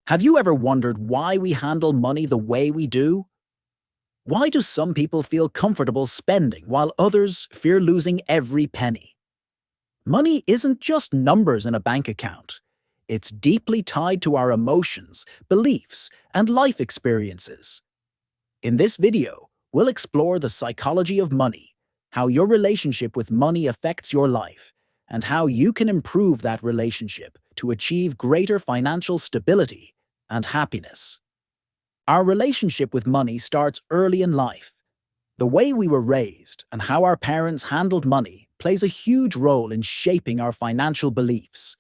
Have you ever wondered why we handle money the way we do? Why do some people feel comfortable spending while others fear losing every penny? Money isn't just numbers in a bank account. It's deeply tied to our emotions, beliefs, and life experiences. In this video, we'll explore the psychology of money, how your relationship with money affects your life, and how you can improve that relationship to achieve greater financial stability and happiness. Our relationship with money starts early in life. The way we were raised and how our parents handled money plays a huge role in shaping our financial beliefs.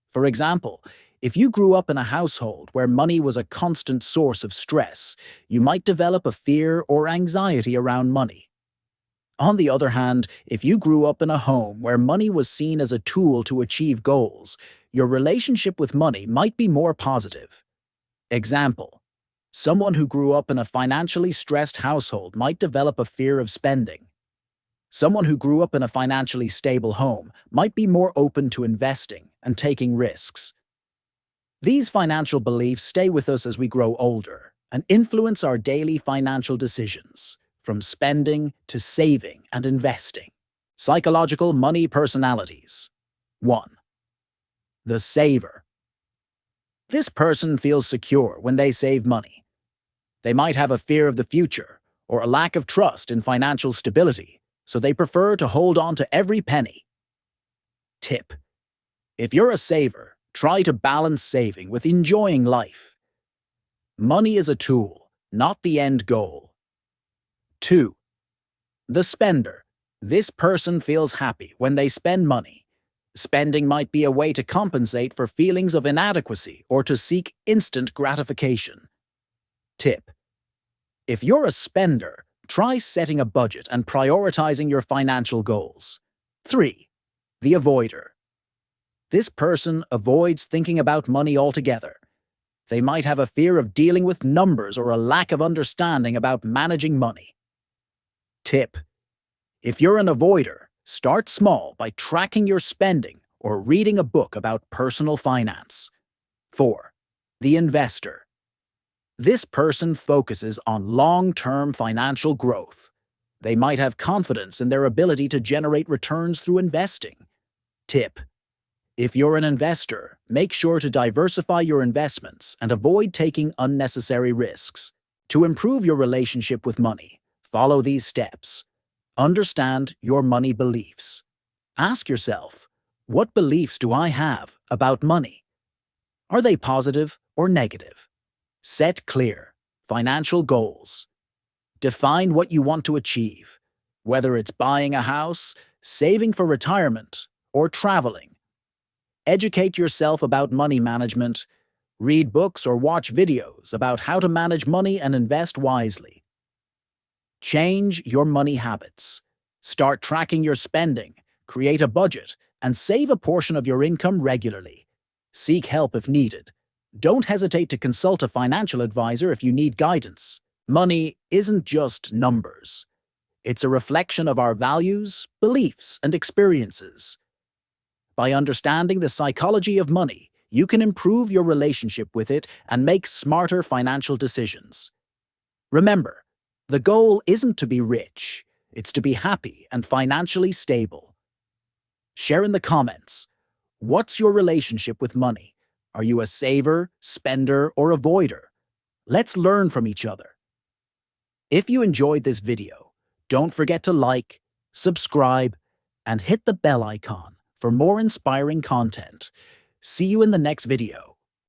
For example, if you grew up in a household where money was a constant source of stress, you might develop a fear or anxiety around money. On the other hand, if you grew up in a home where money was seen as a tool to achieve goals, your relationship with money might be more positive. Example: someone who grew up in a financially stressed household might develop a fear of spending. Someone who grew up in a financially stable home might be more open to investing and taking risks. These financial beliefs stay with us as we grow older and influence our daily financial decisions, from spending to saving and investing. Psychological money personalities. 1. The saver. This person feels secure when they save money. They might have a fear of the future or a lack of trust in financial stability, so they prefer to hold on to every penny. Tip: if you're a saver, try to balance saving with enjoying life. Money is a tool, not the end goal. 2. The spender. This person feels happy when they spend money. Spending might be a way to compensate for feelings of inadequacy or to seek instant gratification. Tip: if you're a spender, try setting a budget and prioritizing your financial goals. 3. The avoider. This person avoids thinking about money altogether. They might have a fear of dealing with numbers or a lack of understanding about managing money. Tip: if you're an avoider, start small by tracking your spending or reading a book about personal finance. 4. The investor. This person focuses on long-term financial growth. They might have confidence in their ability to generate returns through investing. Tip: if you're an investor, make sure to diversify your investments and avoid taking unnecessary risks. To improve your relationship with money, follow these steps. Understand your money beliefs. Ask yourself, what beliefs do I have about money? Are they positive or negative? Set clear financial goals. Define what you want to achieve, whether it's buying a house, saving for retirement, or traveling. Educate yourself about money management. Read books or watch videos about how to manage money and invest wisely. Change your money habits. Start tracking your spending, create a budget, and save a portion of your income regularly. Seek help if needed. Don't hesitate to consult a financial advisor if you need guidance. Money isn't just numbers. It's a reflection of our values, beliefs, and experiences. By understanding the psychology of money, you can improve your relationship with it and make smarter financial decisions. Remember, the goal isn't to be rich, it's to be happy and financially stable. Share in the comments. What's your relationship with money? Are you a saver, spender, or avoider? Let's learn from each other. If you enjoyed this video, don't forget to like, subscribe, and hit the bell icon for more inspiring content. See you in the next video.